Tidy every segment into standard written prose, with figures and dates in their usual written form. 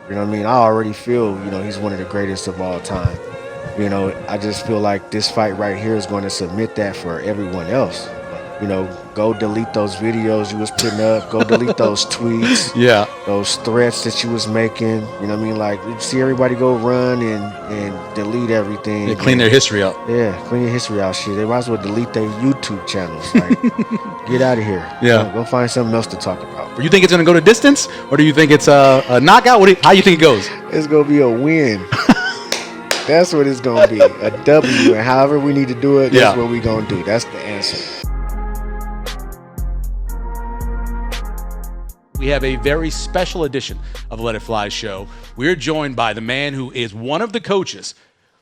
You know what I mean? I already feel, he's one of the greatest of all time. I just feel like this fight right here is going to submit that for everyone else. Go delete those videos you was putting up. Go delete those tweets, Yeah. those threats that you was making. You know what I mean? Like, you see everybody go run and delete everything. Yeah, clean their history up. Yeah, clean your history out, shit. They might as well delete their YouTube channels. Like, get out of here. Yeah. Go find something else to talk about. Do you think it's going to go to distance, or do you think it's a knockout? How do you think it goes? It's gonna be a win. That's what it's gonna be. A W, and however we need to do it, that's what we gonna do. That's the answer. We have a very special edition of the Let It Fly show. We're joined by the man who is one of the coaches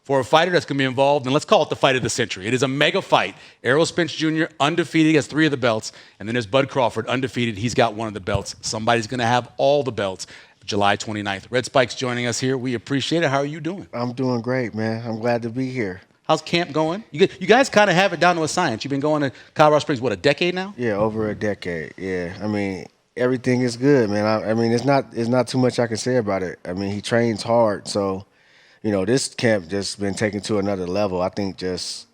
for a fighter that's going to be involved, and let's call it the fight of the century. It is a mega fight. Errol Spence Jr., undefeated, he has 3 of the belts, and then there's Bud Crawford, undefeated. He's got 1 of the belts. Somebody's going to have all the belts. July 29th. Red Spike's joining us here. We appreciate it. How are you doing? I'm doing great, man. I'm glad to be here. How's camp going? You guys kind of have it down to a science. You've been going to Colorado Springs, what, a decade now? Yeah, over a decade. Yeah, I mean, everything is good, man. I mean, it's not too much I can say about it. I mean, he trains hard, so this camp just been taken to another level. I think just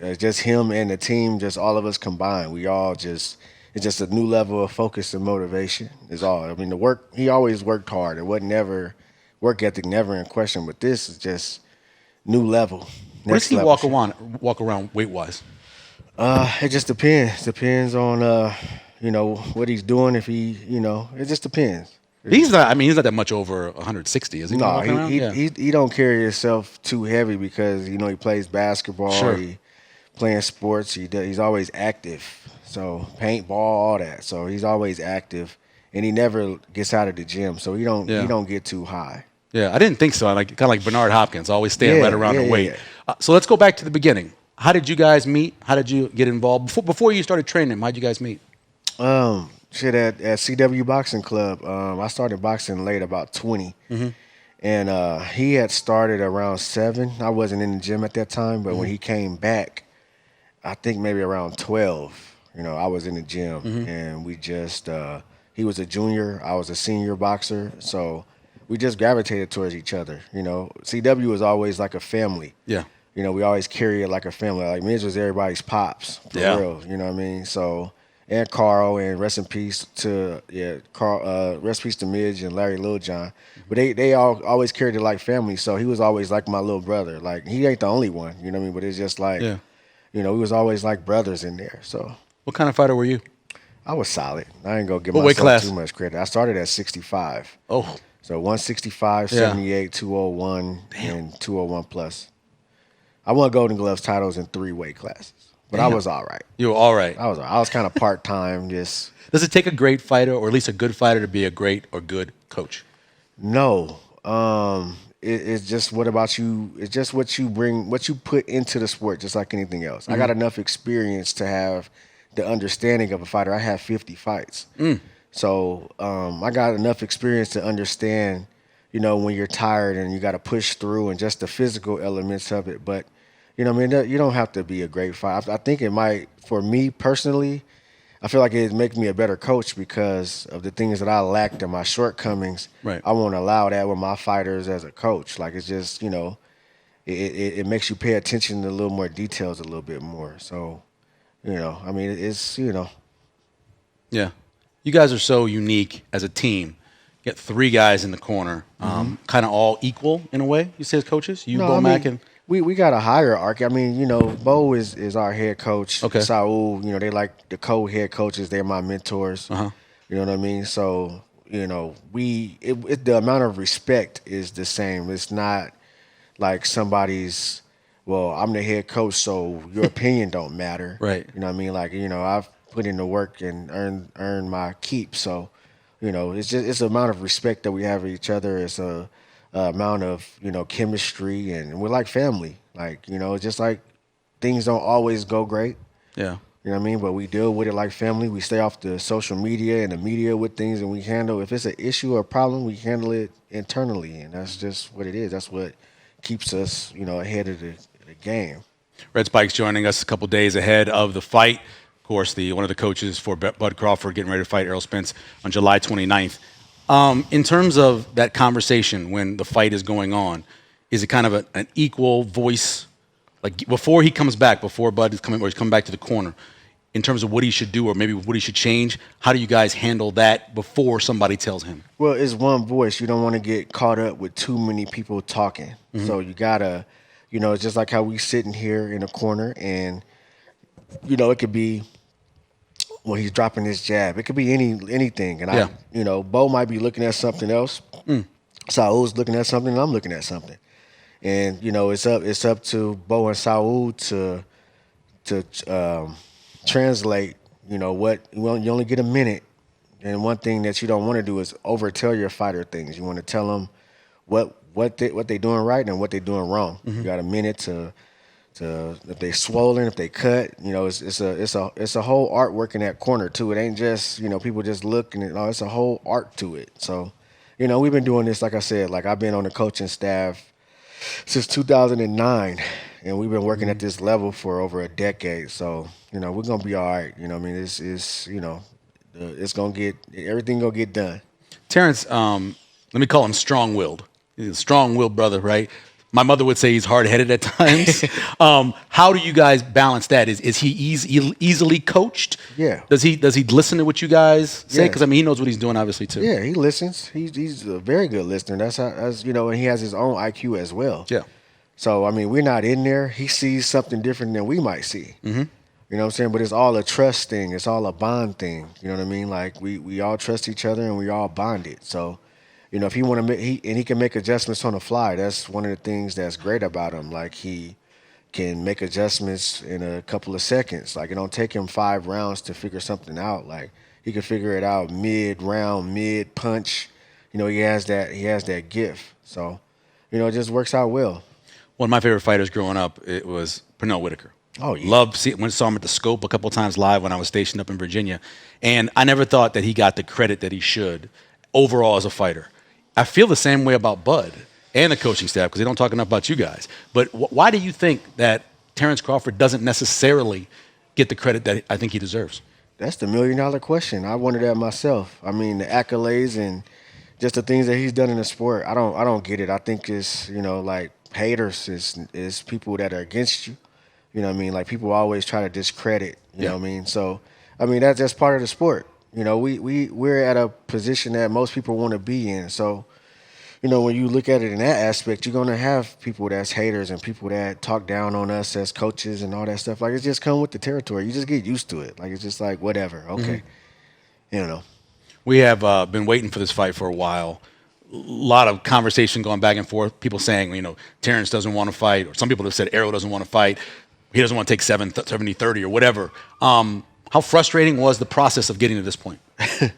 him and the team, just all of us combined, we all just. It's just a new level of focus and motivation is all. I mean, he always worked hard. It wasn't never, work ethic never in question, but this is just new level. Where does he walk around weight-wise? It just depends. Depends on, what he's doing. If he, it just depends. He's not that much over 160, is he? No, he don't carry himself too heavy because, he plays basketball. Sure. He playing sports. He's always active. So paintball, all that. So he's always active, and he never gets out of the gym. So he don't get too high. Yeah, I didn't think so. Kind of like Bernard Hopkins, always staying right around the weight. Yeah. So let's go back to the beginning. How did you guys meet? How did you get involved before you started training? How did you guys meet? At CW Boxing Club. I started boxing late, about 20, and he had started around 7. I wasn't in the gym at that time, but when he came back, I think maybe around 12. I was in the gym, and we just, he was a junior, I was a senior boxer, so we just gravitated towards each other. CW was always like a family. Yeah. We always carry it like a family. Like, Midge was everybody's pops, for real, you know what I mean? So, and Carl, and rest in peace to, Carl, rest in peace to Midge and Larry Littlejohn. But they all always carried it like family, so he was always like my little brother. Like, he ain't the only one, you know what I mean? But it's just like, we was always like brothers in there, so. What kind of fighter were you? I was solid. I ain't gonna give What weight myself class? too much credit. I started at 65. Oh. So 165, 78, 201, and 201 plus. I won Golden Gloves titles in 3 weight classes, but I was all right. You were all right. I was kind of part time. Just. Does it take a great fighter, or at least a good fighter, to be a great or good coach? No. It's just what about you? It's just what you bring, what you put into the sport, just like anything else. I got enough experience to have the understanding of a fighter. I have 50 fights. So I got enough experience to understand, when you're tired and you got to push through and just the physical elements of it. But, you don't have to be a great fighter. I think it might, for me personally, I feel like it'd make me a better coach because of the things that I lacked and my shortcomings. Right. I won't allow that with my fighters as a coach. Like, it's just, it makes you pay attention to a little more details a little bit more. So, it's. Yeah. You guys are so unique as a team. You got 3 guys in the corner, kind of all equal in a way, you say, as coaches? Mac, and... We got a hierarchy. I mean, Bo is our head coach. Okay. Saul, they like the co-head coaches. They're my mentors. You know what I mean? So, the amount of respect is the same. It's not like somebody's, well, I'm the head coach, so your opinion don't matter. Right. You know what I mean? Like, I've put in the work and earned my keep. So, it's the amount of respect that we have for each other. It's a amount of, chemistry, and we're like family. Like, just like things don't always go great. Yeah. You know what I mean? But we deal with it like family. We stay off the social media and the media with things, and we handle, if it's an issue or a problem, we handle it internally, and that's just what it is. That's what keeps us, ahead of the game. Red Spike's joining us a couple days ahead of the fight. Of course, one of the coaches for Bud Crawford getting ready to fight Errol Spence on July 29th. In terms of that conversation when the fight is going on, is it kind of an equal voice? Like before he comes back, before Bud is coming, or he's coming back to the corner, in terms of what he should do or maybe what he should change, how do you guys handle that before somebody tells him? Well, it's one voice. You don't want to get caught up with too many people talking. So you gotta, it's just like how we sitting here in a corner, and it could be when he's dropping his jab. It could be anything, and Yeah. Bo might be looking at something else. Saul's looking at something, and I'm looking at something, and it's up to Bo and Saul to translate. You only get a minute. And one thing that you don't want to do is overtell your fighter things. You want to tell them what they doing right and what they doing wrong. You got a minute to if they swollen, if they cut. It's a whole artwork in that corner too. It ain't just people just look, and it's a whole art to it. So we've been doing this, like I said, like I've been on the coaching staff since 2009, and we've been working at this level for over a decade. So we're gonna be all right. I mean, it's gonna get everything gonna get done. Terrence, let me call him strong-willed. He's a strong-willed brother, right? My mother would say he's hard-headed at times. How do you guys balance that? Is he easily coached? Yeah. Does he listen to what you guys say? Yeah. Because I mean, he knows what he's doing, obviously, too. Yeah, he listens. He's a very good listener. And he has his own IQ as well. Yeah. So I mean, we're not in there. He sees something different than we might see. You know what I'm saying? But it's all a trust thing. It's all a bond thing. You know what I mean? Like we all trust each other and we all bonded. So, if he want to make, he can make adjustments on the fly. That's one of the things that's great about him. Like he can make adjustments in a couple of seconds. Like it don't take him 5 rounds to figure something out. Like he can figure it out mid-round, mid-punch. He has that gift. So, it just works out well. One of my favorite fighters growing up, it was Pernell Whitaker. Oh, yeah. Saw him at the Scope a couple times live when I was stationed up in Virginia. And I never thought that he got the credit that he should overall as a fighter. I feel the same way about Bud and the coaching staff because they don't talk enough about you guys. But why do you think that Terence Crawford doesn't necessarily get the credit that I think he deserves? That's the $1 million question. I wondered that myself. I mean, the accolades and just the things that he's done in the sport, I don't get it. I think it's, like haters is people that are against you. You know what I mean? Like people always try to discredit, you know what I mean? So, I mean, that's just part of the sport. We're at a position that most people want to be in. So, when you look at it in that aspect, you're going to have people that's haters and people that talk down on us as coaches and all that stuff. Like, it just come with the territory. You just get used to it. Like, it's just like, whatever. Okay. We have been waiting for this fight for a while. A lot of conversation going back and forth. People saying, Terence doesn't want to fight. Or some people have said Errol doesn't want to fight. He doesn't want to take 70-30 or whatever. How frustrating was the process of getting to this point? It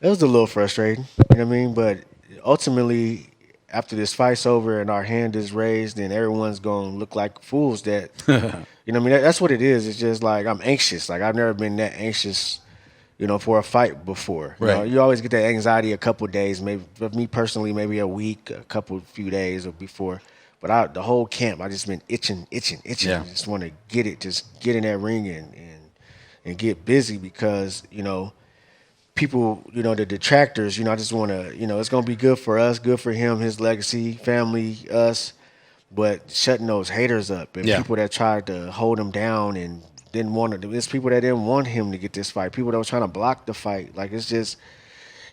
was a little frustrating, you know what I mean? But ultimately, after this fight's over and our hand is raised and everyone's going to look like fools that, that's what it is. It's just like I'm anxious. Like I've never been that anxious, for a fight before. Right. You always get that anxiety a couple of days, maybe for me personally, maybe a week, few days or before. But the whole camp, I just been itching. Yeah. I just want to just get in that ring and get busy because, people, the detractors, I just want to, it's going to be good for us, good for him, his legacy, family, us, but shutting those haters up and people that tried to hold him down and didn't want to, it's people that didn't want him to get this fight, people that were trying to block the fight. Like, it's just,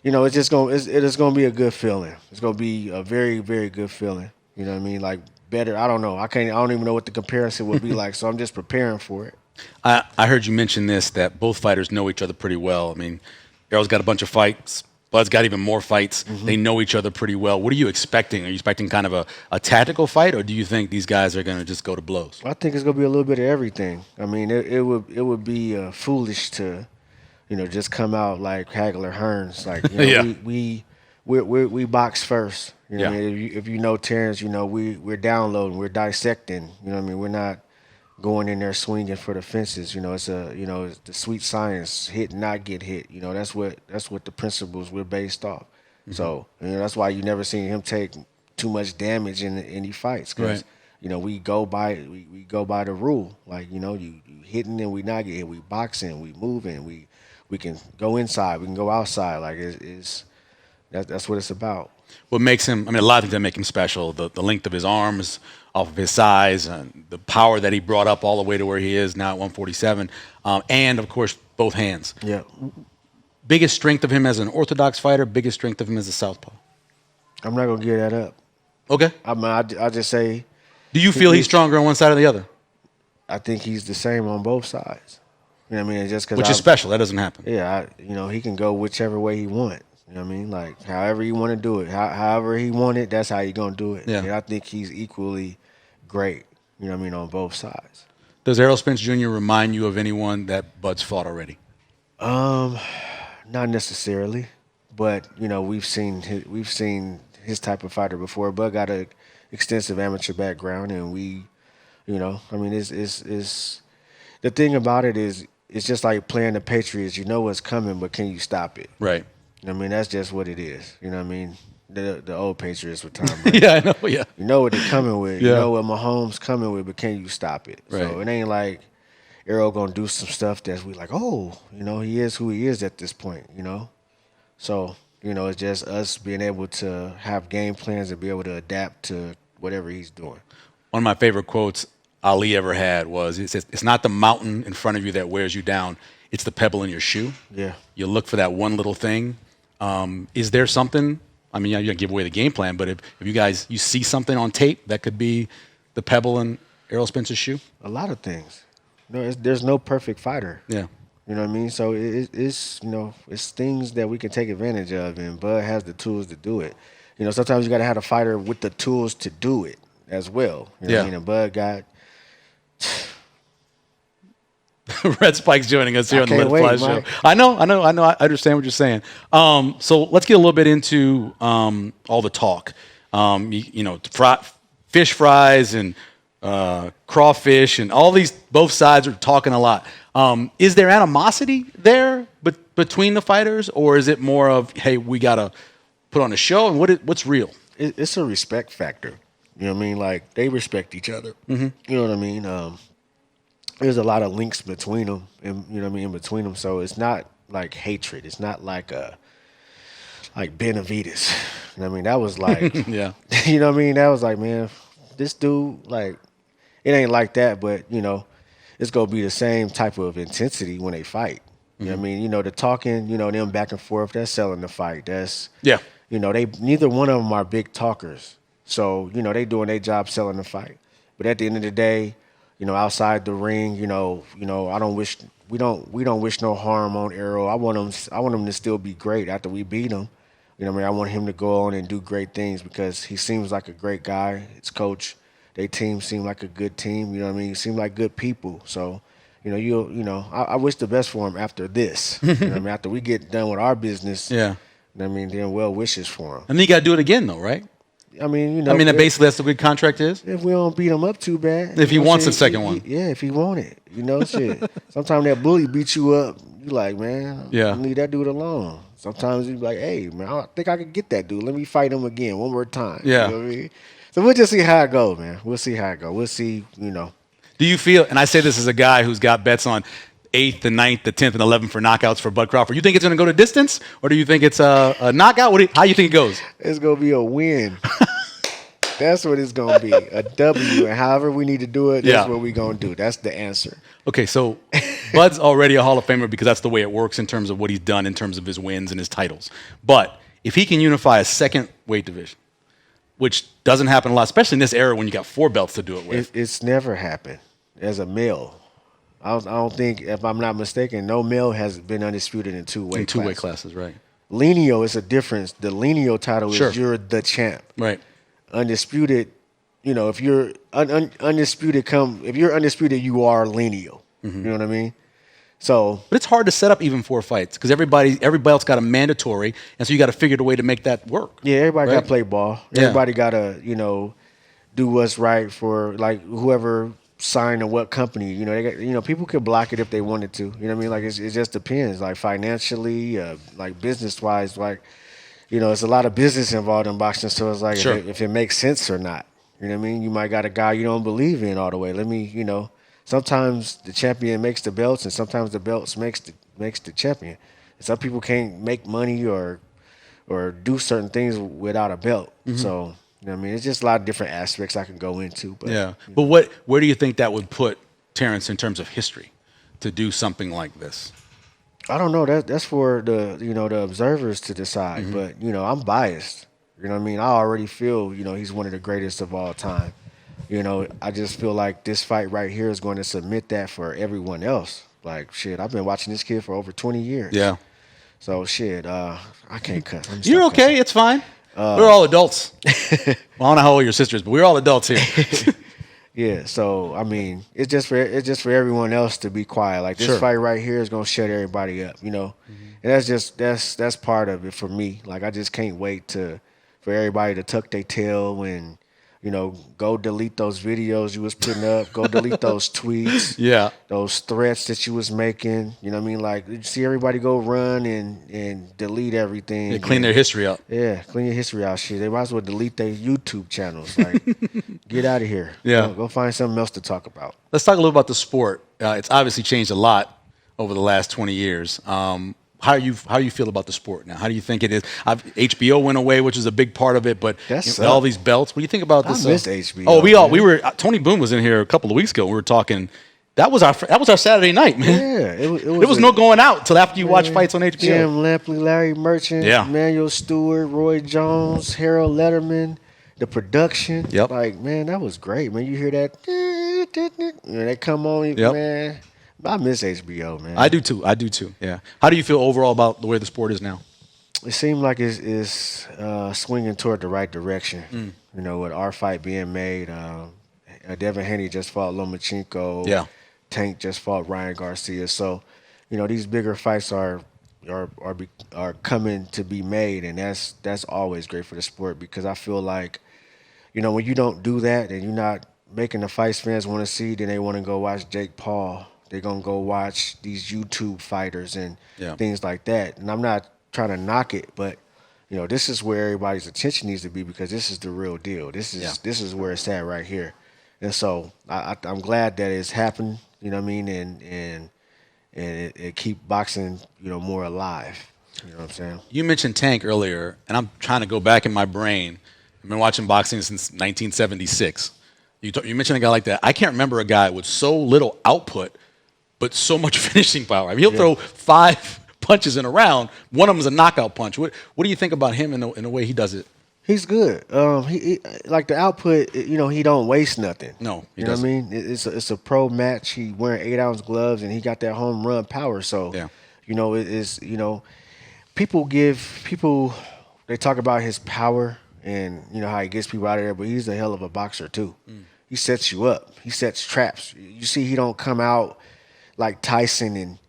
it is going to be a good feeling. It's going to be a very, very good feeling. You know what I mean? Like better. I don't know. I don't even know what the comparison would be like. So I'm just preparing for it. I heard you mention this, that both fighters know each other pretty well. I mean, Errol's got a bunch of fights. Bud's got even more fights. They know each other pretty well. What are you expecting? Are you expecting kind of a tactical fight, or do you think these guys are going to just go to blows? I think it's going to be a little bit of everything. I mean, it would be foolish to, just come out like Hagler Hearns. Like, we box first. You know what I mean? If you know Terence, we're downloading, we're dissecting. You know what I mean? We're not going in there swinging for the fences. It's it's the sweet science, hit and not get hit. That's what the principles we're based off. So that's why you never seen him take too much damage in any fights because we go by the rule. Like you hitting and we not get hit. We boxing, we moving, we can go inside, we can go outside. Like it's That's what it's about. What makes him, I mean, a lot of things that make him special, the length of his arms, off of his size, and the power that he brought up all the way to where he is now at 147, and, of course, both hands. Yeah. Biggest strength of him as an orthodox fighter, biggest strength of him as a southpaw? I'm not going to give that up. Okay. I mean, I just say. Do you feel he's stronger on one side or the other? I think he's the same on both sides. You know what I mean? Just 'cause Which is special. That doesn't happen. Yeah, he can go whichever way he wants. You know what I mean? Like, however you want to do it. However he want it, that's how you going to do it. Yeah. And I think he's equally great, you know what I mean, on both sides. Does Errol Spence Jr. remind you of anyone that Bud's fought already? Not necessarily, but, we've seen his type of fighter before. Bud got a extensive amateur background, and I mean, it's the thing about it is it's just like playing the Patriots. You know what's coming, but can you stop it? Right. I mean, that's just what it is. You know what I mean? The old Patriots with Tom Brady. Yeah, I know. Yeah. You know what they're coming with. Yeah. You know what Mahomes coming with, but can you stop it? Right. So it ain't like Errol gonna do some stuff that's we like, oh, he is who he is at this point, So, it's just us being able to have game plans and be able to adapt to whatever he's doing. One of my favorite quotes Ali ever had was, he says, it's not the mountain in front of you that wears you down, it's the pebble in your shoe. Yeah. You look for that one little thing. Is there something, I mean, you don't give away the game plan, but if you see something on tape that could be the pebble in Errol Spence's shoe? A lot of things. There's no perfect fighter. Yeah. You know what I mean? So it's things that we can take advantage of, and Bud has the tools to do it. Sometimes you got to have a fighter with the tools to do it as well. You know what I mean? And Bud got. Red Spike's joining us here on the Let It Fly show. Mike. I know. I understand what you're saying. So let's get a little bit into all the talk. Fish fries and crawfish and all these. Both sides are talking a lot. Is there animosity there between the fighters, or is it more of, hey, we gotta put on a show? And what's real? It's a respect factor. You know what I mean? Like, they respect each other. Mm-hmm. You know what I mean? There's a lot of links between them, and in between them. So it's not like hatred. It's not like Benavides. You know what I mean? That was like, yeah. You know what I mean? That was like, man, this dude, like, it ain't like that, but it's gonna be the same type of intensity when they fight. You know what I mean? The talking, them back and forth, that's selling the fight. That's they neither one of them are big talkers. So, they doing their job selling the fight. But at the end of the day, outside the ring, we don't wish no harm on Errol. I want him to still be great after we beat him. I want him to go on and do great things because he seems like a great guy. His coach, their team seem like a good team. You know what I mean? Seem like good people. So, I wish the best for him after this. You know what I mean? After we get done with our business. Yeah. Then well wishes for him. And then you got to do it again, though, right? I mean, basically that's the good contract is. If we don't beat him up too bad. If he wants a second one. If he want it. Shit. Sometimes that bully beats you up. You like, man, leave that dude alone. Sometimes you be like, hey, man, I think I could get that dude. Let me fight him again one more time. Yeah. You know what I mean? So we'll just see how it goes, man. We'll see how it goes. We'll see, Do you feel, and I say this as a guy who's got bets on 8th, the 9th, the 10th, and 11th for knockouts for Bud Crawford. You think it's going to go to distance, or do you think it's a knockout? How do you think it goes? It's going to be a win. That's what it's going to be, a W. And however we need to do it, that's what we're going to do. That's the answer. Okay, so Bud's already a Hall of Famer because that's the way it works in terms of what he's done in terms of his wins and his titles. But if he can unify a second weight division, which doesn't happen a lot, especially in this era when you got 4 belts to do it with. It's never happened as a male. I don't think, if I'm not mistaken, no male has been undisputed in 2 weight classes. In 2 weight classes, right. Lenio is a difference. The Lenio title is you're the champ. Right. Undisputed, if you're undisputed, if you're undisputed, you are Lenio. Mm-hmm. You know what I mean? So, but it's hard to set up even 4 fights because every belt's got a mandatory, and so you got to figure a way to make that work. Yeah, everybody got to play ball. Everybody got to, do what's right for like whoever signed to what company. They got, people could block it if they wanted to. You know what I mean? Like it just depends. Like financially, like business wise, like it's a lot of business involved in boxing. So it's like if it makes sense or not. You know what I mean? You might got a guy you don't believe in all the way. Let me, sometimes the champion makes the belts, and sometimes the belts makes the champion. And some people can't make money or or do certain things without a belt. Mm-hmm. So, you know what I mean? It's just a lot of different aspects I can go into. But Yeah. But where do you think that would put Terence in terms of history to do something like this? I don't know. That's for the observers to decide. But I'm biased. You know what I mean? I already feel he's one of the greatest of all time. I just feel like this fight right here is going to submit that for everyone else. Like shit, I've been watching this kid for over 20 years. Yeah. So shit, I can't cut. Let me You're stop okay. cussing. It's fine. We're all adults. Well, I don't know how old your sister is, but we're all adults here. Yeah, so I mean, it's just for everyone else to be quiet. Like this Sure. fight right here is gonna shut everybody up, and that's part of it for me. Like I just can't wait for everybody to tuck their tail and go delete those videos you was putting up, go delete those tweets, Yeah. those threats that you was making. You know what I mean? Like you see everybody go run and delete everything. They clean their history up. Yeah, clean your history out. Shit, they might as well delete their YouTube channels. Like, get out of here. Yeah. Go find something else to talk about. Let's talk a little about the sport. It's obviously changed a lot over the last 20 years. How you feel about the sport now? How do you think it is? HBO went away, which is a big part of it, but That's all these belts. What do you think about this? I miss HBO. Oh, man. we were. Tony Boone was in here a couple of weeks ago. We were talking. That was our Saturday night, man. Yeah, It was no going out till after you watch fights on HBO. Jim Lampley, Larry Merchant, Yeah. Emmanuel Stewart, Roy Jones, Harold Letterman, the production. Yep. Like, man, that was great, man. You hear that? They come on, Yep. man. I miss HBO, man. I do too. Yeah. How do you feel overall about the way the sport is now? It seemed like it's swinging toward the right direction. With our fight being made, Devin Haney just fought Lomachenko. Yeah. Tank just fought Ryan Garcia. So, these bigger fights are coming to be made, and that's always great for the sport because I feel like, when you don't do that and you're not making the fights fans want to see, then they want to go watch Jake Paul. They're gonna go watch these YouTube fighters and things like that. And I'm not trying to knock it, but this is where everybody's attention needs to be because this is the real deal. This is where it's at right here. And so I'm glad that it's happened. You know what I mean? And it keep boxing more alive. You know what I'm saying? You mentioned Tank earlier, and I'm trying to go back in my brain. I've been watching boxing since 1976. You mentioned a guy like that. I can't remember a guy with so little output, but so much finishing power. I mean, he'll throw 5 punches in a round. One of them is a knockout punch. What do you think about him in the way he does it? He's good. He like the output. He don't waste nothing. No, he you know doesn't. what I mean. It's a pro match. He wearing 8-ounce gloves and he got that home run power. So Yeah. it is. People they talk about his power and how he gets people out of there, but he's a hell of a boxer too. He sets you up. He sets traps. You see, he don't come out like Tyson and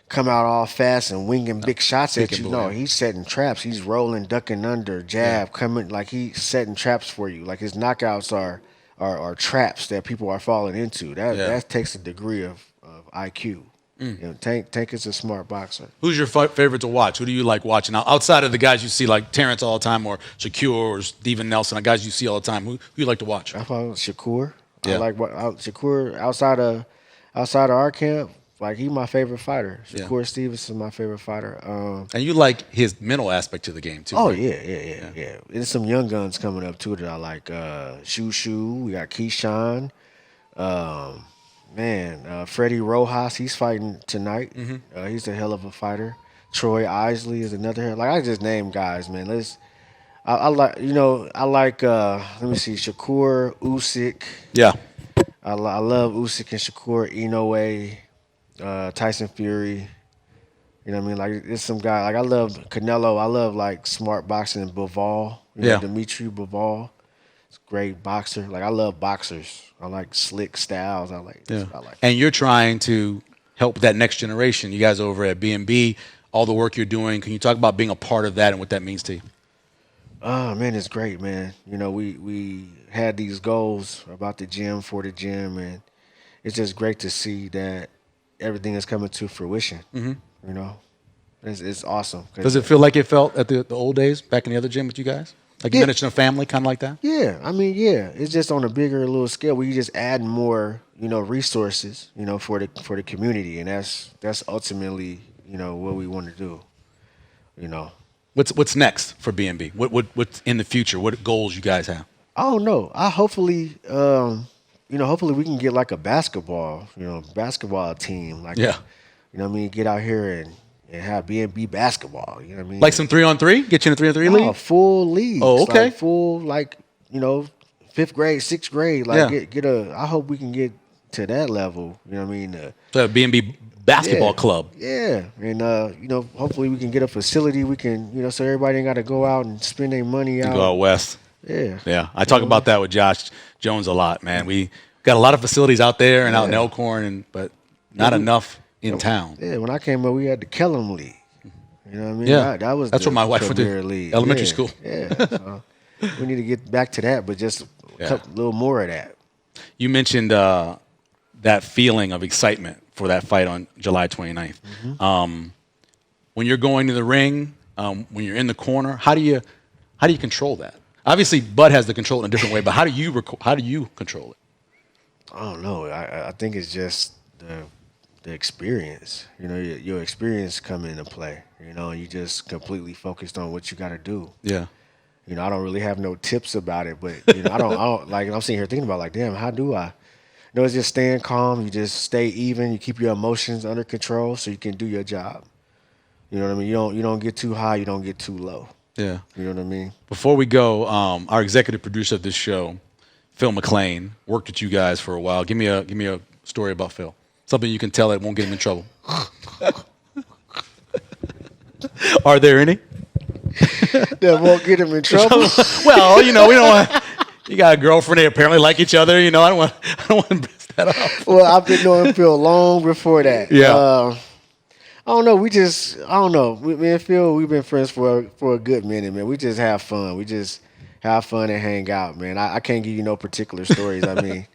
come out all fast and winging big shots at you. No, he's setting traps. He's rolling, ducking under, jab, coming like he's setting traps for you. Like his knockouts are traps that people are falling into. That takes a degree of IQ. Tank is a smart boxer. Who's your favorite to watch? Who do you like watching? Outside of the guys you see like Terence all the time or Shakur or Steven Nelson, the guys you see all the time, who you like to watch? I follow Shakur. Yeah. I like Shakur outside of our camp. Like he's my favorite fighter. Shakur Stevens is my favorite fighter. And you like his mental aspect to the game too. Oh right? yeah. There's some young guns coming up too that I like. Shoo. We got Keyshawn. Freddie Rojas. He's fighting tonight. He's a hell of a fighter. Troy Isley is another. Like I just name guys, man. I like let me see, Shakur, Usyk. Yeah. I love Usyk and Shakur, Inoue, Tyson Fury. You know what I mean? Like it's some guy. Like I love Canelo. I love like smart boxing and Bivol. Dimitri Bivol. It's a great boxer. Like I love boxers. I like slick styles. I like. And you're trying to help that next generation. You guys over at B&B, all the work you're doing. Can you talk about being a part of that and what that means to you? Oh man, it's great, man. We had these goals about the gym for the gym, and it's just great to see that everything is coming to fruition. It's awesome. Does it feel like it felt at the old days back in the other gym with you guys? Like you mentioned a family, kind of like that? Yeah, I mean, it's just on a bigger little scale. We just add more, resources, for the community, and that's ultimately, what we want to do. What's next for B&B? What's in the future? What goals you guys have? I don't know. Hopefully we can get like a basketball team. Like, Yeah. what I mean, get out here and have B&B basketball. You know what I mean? Like some 3-on-3? Get you in a 3-on-3 No, league? full leagues. Oh, okay. Like full, fifth grade, sixth grade. Like I hope we can get to that level. You know what I mean? The B&B basketball club. Yeah, and hopefully we can get a facility. We can, so everybody ain't got to go out and spend their money out. Go out west. Yeah, Yeah. I talk about that with Josh Jones a lot, man. We got a lot of facilities out there and out in Elkhorn, but not enough in town. Yeah, when I came up, we had the Kellum League. You know what I mean? Yeah, that's where my wife went Premier to League. elementary school. Yeah, so we need to get back to that, but just a little more of that. You mentioned that feeling of excitement for that fight on July 29th. Mm-hmm. When you're going to the ring, when you're in the corner, how do you control that? Obviously, Bud has to control it in a different way, but how do you control it? I don't know. I think it's just the experience. Your experience come into play. You just completely focused on what you got to do. Yeah. I don't really have no tips about it, but I don't like. I'm sitting here thinking about like, damn, how do I? It's just staying calm. You just stay even. You keep your emotions under control so you can do your job. You know what I mean? You don't get too high. You don't get too low. Yeah. You know what I mean? Before we go, our executive producer of this show, Phil McLean, worked with you guys for a while. Give me a story about Phil. Something you can tell that won't get him in trouble. Are there any? That won't get him in trouble. Well, we don't want. You got a girlfriend. They apparently like each other. I don't want to mess that up. Well, I've been knowing Phil long before that. Yeah. I don't know. I don't know. Me and Phil, we've been friends for a good minute, man. We just have fun. We just have fun and hang out, man. I can't give you no particular stories. I mean,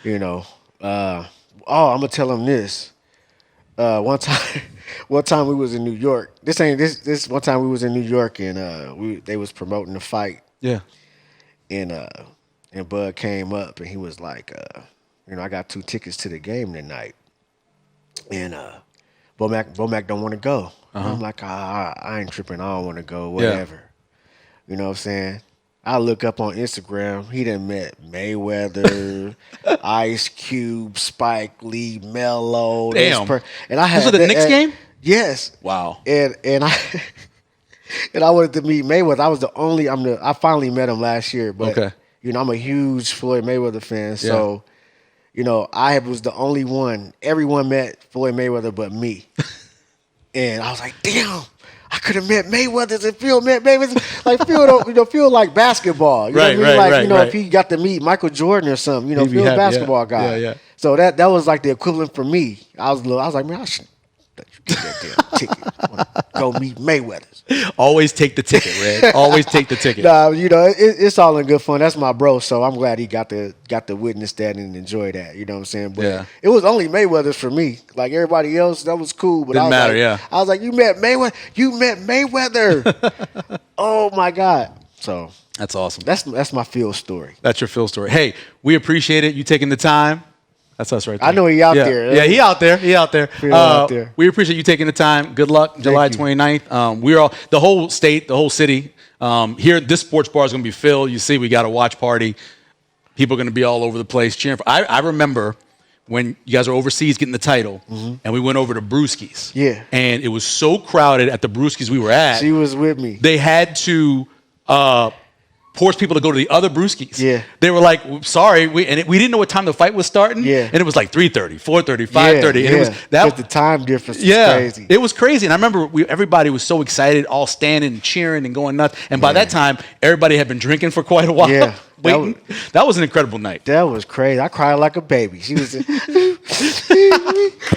I'm gonna tell him this. One time we was in New York. This one time we was in New York and they was promoting the fight. Yeah. And Bud came up and he was like, I got 2 tickets to the game tonight. And Bo Mac don't want to go. I'm like, I ain't tripping. I don't want to go. Whatever. Yeah. You know what I'm saying? I look up on Instagram. He done met Mayweather, Ice Cube, Spike Lee, Melo. Damn. And I had was it the Knicks game? Yes. Wow. And I and I wanted to meet Mayweather. I finally met him last year, but I'm a huge Floyd Mayweather fan. So, I was the only one. Everyone met Floyd Mayweather but me. And I was like, damn, I could have met Mayweather and Phil met Mayweather. Like Phil don't, Phil like basketball. You know what I mean? If he got to meet Michael Jordan or something, Phil's a basketball guy. Yeah. So that was like the equivalent for me. I was like, man, I should let you get that damn ticket. I wanna go meet Mayweather. Always take the ticket, Red. Always take the ticket. Nah, it's all in good fun. That's my bro, so I'm glad he got to witness that and enjoy that. You know what I'm saying? But it was only Mayweather's for me. Like everybody else, that was cool. But Didn't matter, I was like, you met Mayweather. You met Mayweather. Oh my God. So that's awesome. That's my Phil story. That's your Phil story. Hey, we appreciate it. You taking the time. That's us right there. I know he out there. Yeah, he out there. Out there. We appreciate you taking the time. Good luck, July 29th. We're all the whole state, the whole city. Here, this sports bar is going to be filled. You see, we got a watch party. People are going to be all over the place cheering for. I remember when you guys were overseas getting the title, and we went over to Brewski's. Yeah. And it was so crowded at the Brewski's we were at. She was with me. They had to force people to go to the other Brewskis. Yeah. They were like, sorry, we didn't know what time the fight was starting. Yeah. And it was like 3:30, 4:30, 5:30. And it was that the time difference was crazy. It was crazy. And I remember everybody was so excited, all standing and cheering and going nuts. And by that time, everybody had been drinking for quite a while. Yeah. Waiting. That was an incredible night. That was crazy. I cried like a baby. She was and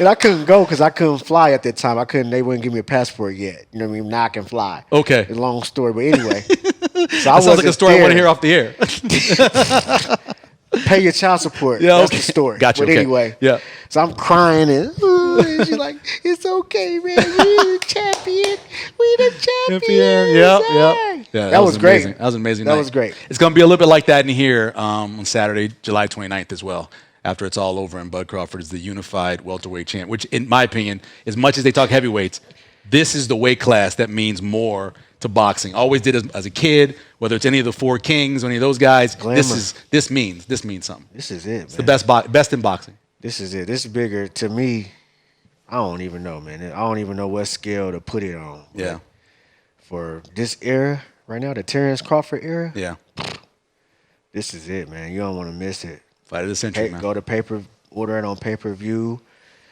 I couldn't go because I couldn't fly at that time. They wouldn't give me a passport yet. You know what I mean? Now I can fly. Okay. It's a long story, but anyway. That sounds like a story I want to hear off the air. Pay your child support. Yeah, That's the story. Gotcha. But anyway. Yeah. So I'm crying and she's like, it's okay, man. We the champion. We the champion. Yep. Yeah, that was great. Amazing. That was an amazing. That was great. It's going to be a little bit like that in here on Saturday, July 29th as well. After it's all over, and Bud Crawford is the unified welterweight champ, which, in my opinion, as much as they talk heavyweights, this is the weight class that means more to to boxing. Always did as a kid, whether it's any of the Four Kings or any of those guys. Glamour. This means something. This is it, man. It's the best in boxing. This is it. This is bigger to me. I don't even know, man. I don't even know what scale to put it on. Yeah. For this era right now, the Terence Crawford era. Yeah. This is it, man. You don't want to miss it. Fight of the century, man. Go to order it on pay-per-view.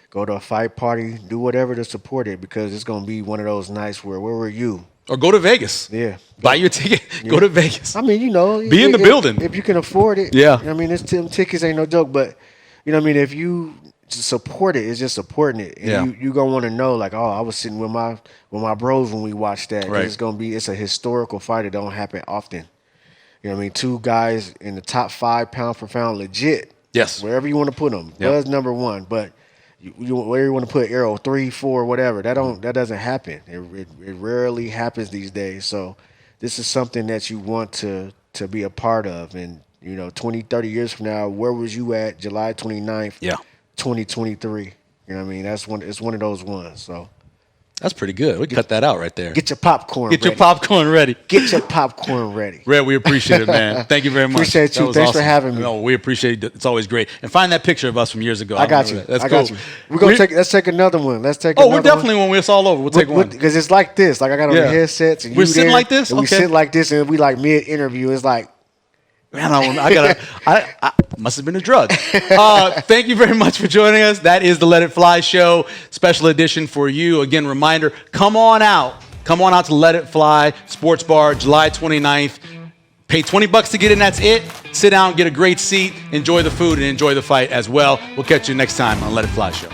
Go to a fight party. Do whatever to support it because it's gonna be one of those nights where were you? Or go to Vegas. Yeah. Buy your ticket. Yeah. Go to Vegas. I mean, Be in the building. If you can afford it. Yeah. I mean, tickets ain't no joke, but you know what I mean? If you support it, it's just supporting it. And you gonna want to know, like, oh, I was sitting with my bros when we watched that. Right. It's a historical fight. It don't happen often. You know what I mean? Two guys in the top 5 pound for pound, legit. Yes. Wherever you want to put them. Yep. Buzz number 1, but where you want to put Errol 3, 4, whatever. That doesn't happen. It rarely happens these days. So this is something that you want to be a part of. And 20, 30 years from now, where was you at July 29th? Yeah. 2023. You know what I mean? It's one of those ones. So that's pretty good. We cut that out right there. get your popcorn ready. Get your popcorn ready. Get your popcorn ready. Red, we appreciate it, man. Thank you very much. Appreciate you. Thanks for having me. No, we appreciate it. It's always great. And find that picture of us from years ago. I got you. That's I cool. got you. Let's take another one. Let's take Oh, another we're definitely when it's all over. We'll take one. Because it's like this. Like I got on the headsets. And we're sitting like this? And we sit like this and we like mid-interview. It's like, man, I must have been a drug. Thank you very much for joining us. That is the Let It Fly show, special edition for you. Again, reminder, come on out to Let It Fly Sports Bar, July 29th. Pay $20 to get in, that's it. Sit down, get a great seat, enjoy the food, and enjoy the fight as well. We'll catch you next time on Let It Fly show.